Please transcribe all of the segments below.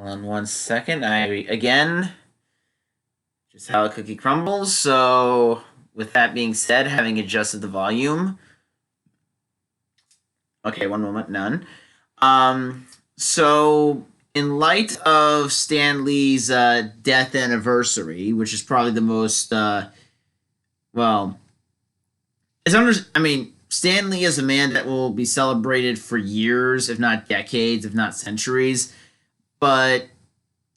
Hold on one second. Again, just how a cookie crumbles. So, with that being said, having adjusted the volume. Okay, one moment, none. So, in light of Stan Lee's death anniversary, which is probably the most, well, Stan Lee is a man that will be celebrated for years, if not decades, if not centuries. But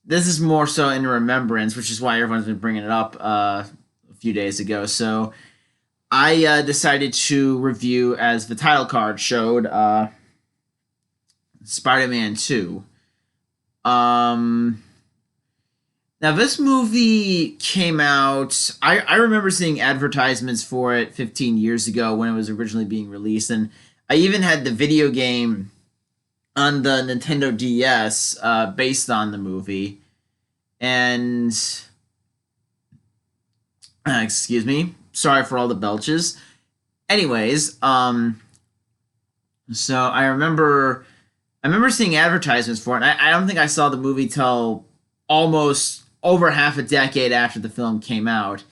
this is more so in remembrance, which is why everyone's been bringing it up a few days ago. So I decided to review, as the title card showed, Spider-Man 2. Now, this movie came out. I remember seeing advertisements for it 15 years ago when it was originally being released. And I even had the video game on the Nintendo DS based on the movie. And excuse me, sorry for all the belches. Anyways, so I remember seeing advertisements for it. And I don't think I saw the movie till almost over half a decade after the film came out.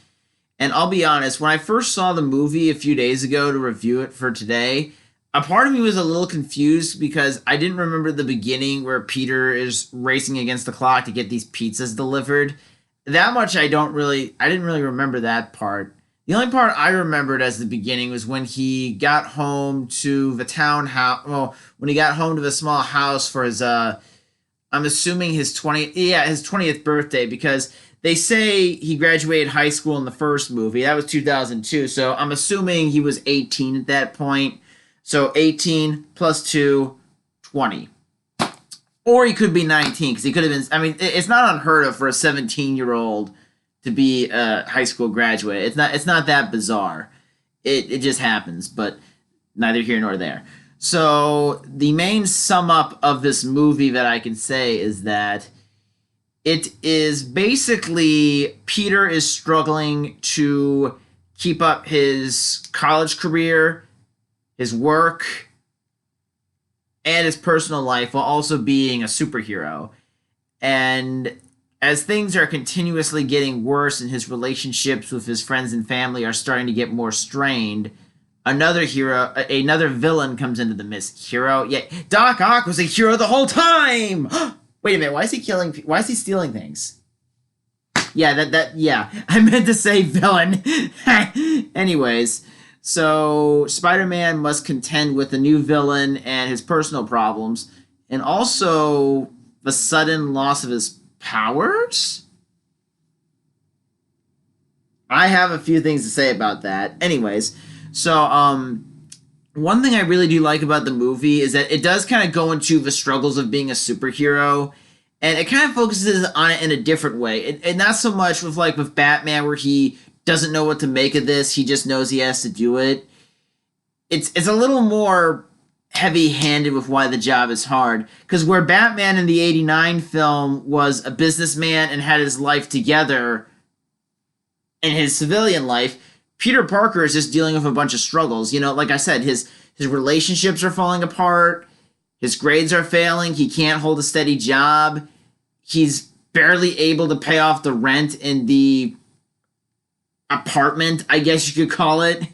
And I'll be honest, when I first saw the movie a few days ago to review it for today, a part of me was a little confused because I didn't remember the beginning where Peter is racing against the clock to get these pizzas delivered. That much I didn't really remember that part. The only part I remembered as the beginning was when he got home to the townhouse. Well, when he got home to the small house for his I'm assuming his 20th birthday, because they say he graduated high school in the first movie. That was 2002. So I'm assuming he was 18 at that point. So 18 plus 2, 20. Or he could be 19, because he could have been. I mean, it's not unheard of for a 17-year-old to be a high school graduate. It's not that bizarre. It just happens, but neither here nor there. So the main sum up of this movie that I can say is that it is basically Peter is struggling to keep up his college career, his work, and his personal life while also being a superhero. And as things are continuously getting worse and his relationships with his friends and family are starting to get more strained, another villain comes into the mist. Hero? Yeah, Doc Ock was a hero the whole time! Wait a minute, why is he stealing things? Yeah, I meant to say villain. Anyways, so Spider-Man must contend with the new villain and his personal problems, and also the sudden loss of his powers? I have a few things to say about that. Anyways, so one thing I really do like about the movie is that it does kind of go into the struggles of being a superhero, and it kind of focuses on it in a different way. And not so much with Batman, where he doesn't know what to make of this, he just knows he has to do it. It's a little more heavy-handed with why the job is hard, because where Batman in the '89 film was a businessman and had his life together in his civilian life, Peter Parker is just dealing with a bunch of struggles. Like I said, his relationships are falling apart, his grades are failing, he can't hold a steady job, he's barely able to pay off the rent in the apartment, I guess you could call it.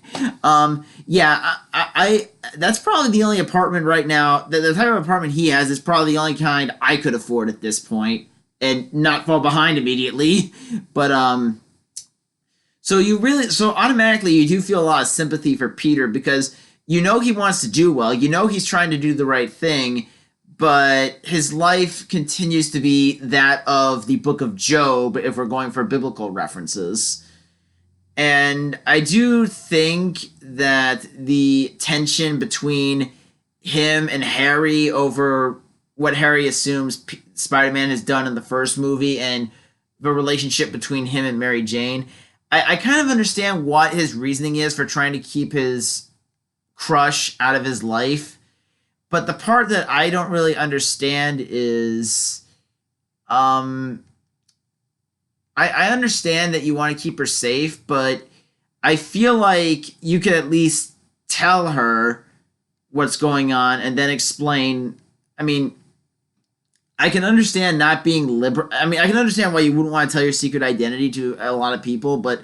Yeah, I that's probably the only apartment right now. The type of apartment he has is probably the only kind I could afford at this point, and not fall behind immediately. But so automatically you do feel a lot of sympathy for Peter, because he wants to do well. He's trying to do the right thing, but his life continues to be that of the Book of Job, if we're going for biblical references. And I do think that the tension between him and Harry over what Harry assumes Spider-Man has done in the first movie, and the relationship between him and Mary Jane, I kind of understand what his reasoning is for trying to keep his crush out of his life. But the part that I don't really understand is, I understand that you want to keep her safe, but I feel like you could at least tell her what's going on and then explain. I mean, I can understand not being liberal. I mean, I can understand why you wouldn't want to tell your secret identity to a lot of people, but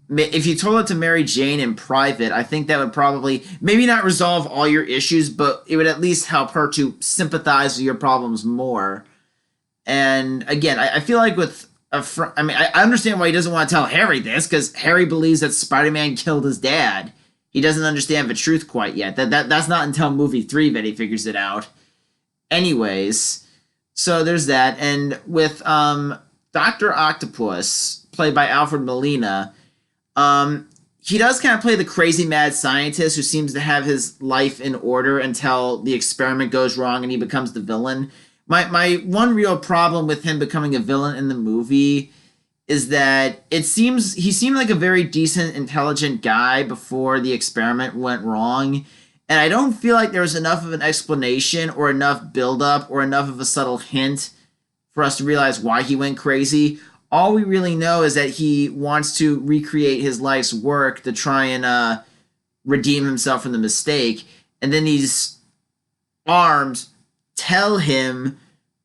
if you told it to Mary Jane in private, I think that would probably maybe not resolve all your issues, but it would at least help her to sympathize with your problems more. And again, I feel like with I mean, I understand why he doesn't want to tell Harry this because Harry believes that Spider-Man killed his dad. He doesn't understand the truth quite yet. That's not until movie 3 that he figures it out. Anyways, so there's that, and with Doctor Octopus, played by Alfred Molina, he does kind of play the crazy mad scientist who seems to have his life in order until the experiment goes wrong and he becomes the villain. My one real problem with him becoming a villain in the movie is that it seems he seemed like a very decent, intelligent guy before the experiment went wrong. And I don't feel like there was enough of an explanation or enough buildup or enough of a subtle hint for us to realize why he went crazy. All we really know is that he wants to recreate his life's work to try and redeem himself from the mistake. And then these arms tell him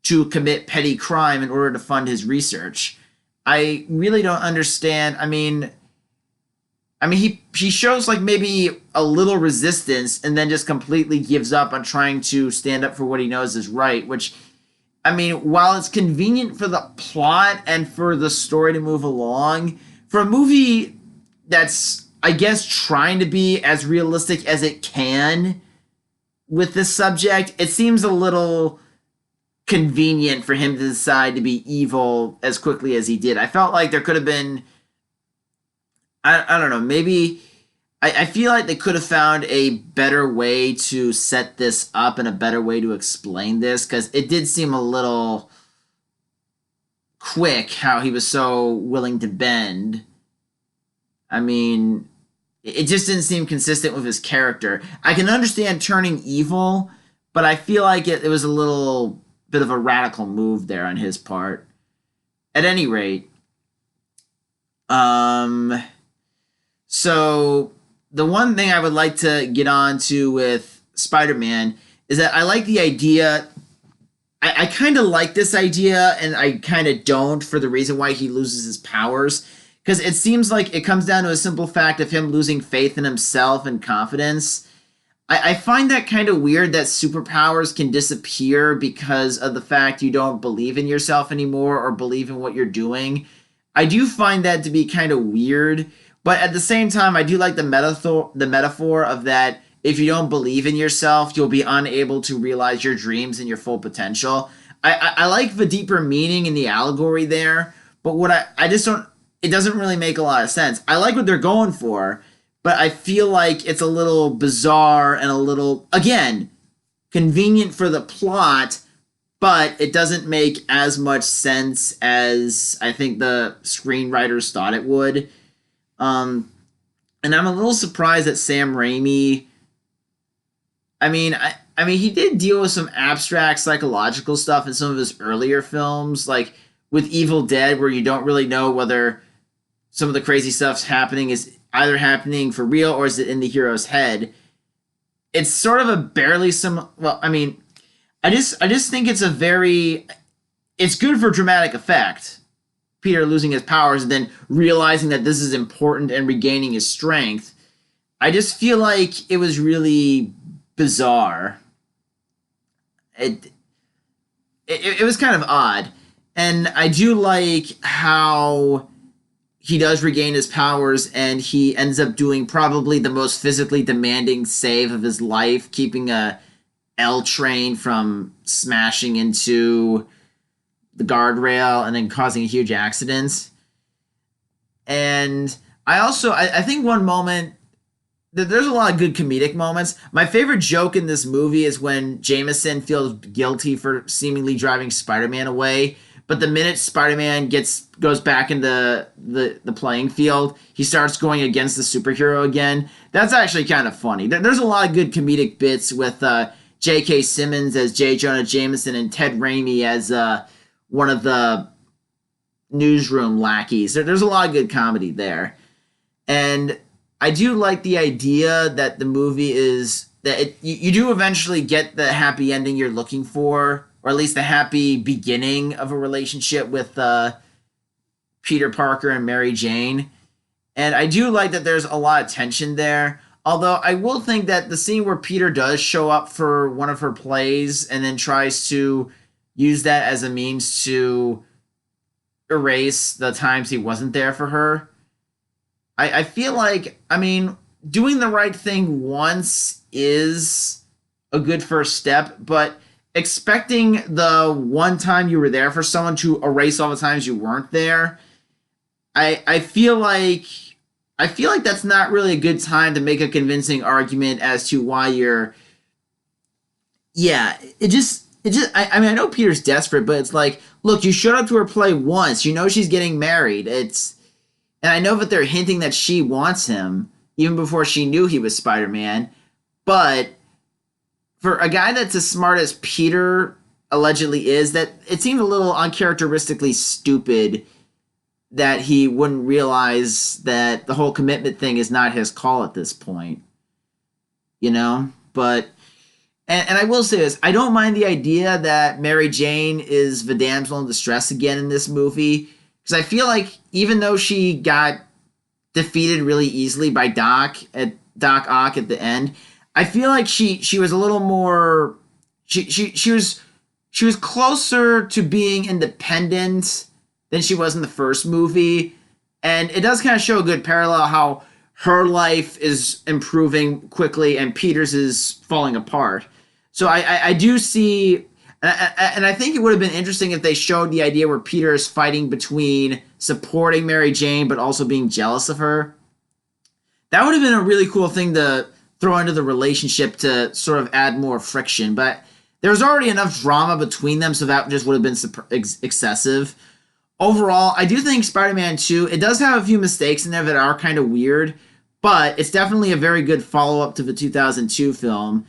to commit petty crime in order to fund his research. I really don't understand. I mean, he shows like maybe a little resistance and then just completely gives up on trying to stand up for what he knows is right. Which, I mean, while it's convenient for the plot and for the story to move along, for a movie that's, I guess, trying to be as realistic as it can with this subject, it seems a little convenient for him to decide to be evil as quickly as he did. I felt like there could have been, I don't know, maybe I feel like they could have found a better way to set this up and a better way to explain this because it did seem a little quick how he was so willing to bend. I mean, it just didn't seem consistent with his character. I can understand turning evil, but I feel like it was a little bit of a radical move there on his part. At any rate, so the one thing I would like to get on to with Spider-Man is that I like the idea. I kind of like this idea, and I kind of don't for the reason why he loses his powers. Because it seems like it comes down to a simple fact of him losing faith in himself and confidence. I find that kind of weird that superpowers can disappear because of the fact you don't believe in yourself anymore or believe in what you're doing. I do find that to be kind of weird, but at the same time, I do like the metaphor of that if you don't believe in yourself, you'll be unable to realize your dreams and your full potential. I like the deeper meaning in the allegory there, but what I just don't, it doesn't really make a lot of sense. I like what they're going for, but I feel like it's a little bizarre and a little, again, convenient for the plot, but it doesn't make as much sense as I think the screenwriters thought it would. And I'm a little surprised that Sam Raimi. I mean, he did deal with some abstract psychological stuff in some of his earlier films, like with Evil Dead, where you don't really know whether some of the crazy stuff's happening is either happening for real or is it in the hero's head. It's sort of a barely some. Well, I mean, I just think it's a very. It's good for dramatic effect. Peter losing his powers and then realizing that this is important and regaining his strength. I just feel like it was really bizarre. It was kind of odd. And I do like how he does regain his powers and he ends up doing probably the most physically demanding save of his life, keeping a L train from smashing into the guardrail and then causing a huge accident. And I think one moment there's a lot of good comedic moments. My favorite joke in this movie is when Jameson feels guilty for seemingly driving Spider-Man away, but the minute Spider-Man goes back into the playing field, he starts going against the superhero again. That's actually kind of funny. There's a lot of good comedic bits with J.K. Simmons as J. Jonah Jameson and Ted Raimi as one of the newsroom lackeys. There's a lot of good comedy there. And I do like the idea that the movie is that you do eventually get the happy ending you're looking for, or at least the happy beginning of a relationship with Peter Parker and Mary Jane. And I do like that there's a lot of tension there. Although I will think that the scene where Peter does show up for one of her plays and then tries to use that as a means to erase the times he wasn't there for her, I feel like, I mean, doing the right thing once is a good first step, but expecting the one time you were there for someone to erase all the times you weren't there, I feel like that's not really a good time to make a convincing argument as to why you're. Yeah, I mean, I know Peter's desperate, but it's like, look, you showed up to her play once. You know she's getting married. And I know that they're hinting that she wants him even before she knew he was Spider-Man. But for a guy that's as smart as Peter allegedly is, that it seemed a little uncharacteristically stupid that he wouldn't realize that the whole commitment thing is not his call at this point. You know? But and I will say this, I don't mind the idea that Mary Jane is the damsel in distress again in this movie. Because I feel like even though she got defeated really easily by Doc Ock at the end, I feel like she was a little more she was closer to being independent than she was in the first movie. And it does kind of show a good parallel how her life is improving quickly and Peter's is falling apart. So I do see, and I think it would have been interesting if they showed the idea where Peter is fighting between supporting Mary Jane but also being jealous of her. That would have been a really cool thing to throw into the relationship to sort of add more friction. But there was already enough drama between them, so that just would have been excessive. Overall, I do think Spider-Man 2, it does have a few mistakes in there that are kind of weird, but it's definitely a very good follow-up to the 2002 film.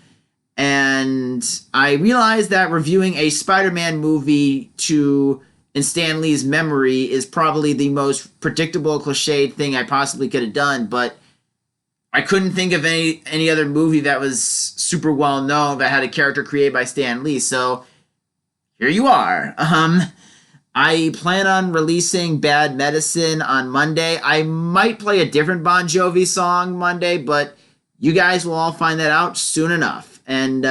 And I realized that reviewing a Spider-Man movie in Stan Lee's memory is probably the most predictable, cliched thing I possibly could have done, but I couldn't think of any other movie that was super well known that had a character created by Stan Lee, so here you are. I plan on releasing Bad Medicine on Monday. I might play a different Bon Jovi song Monday, but you guys will all find that out soon enough. And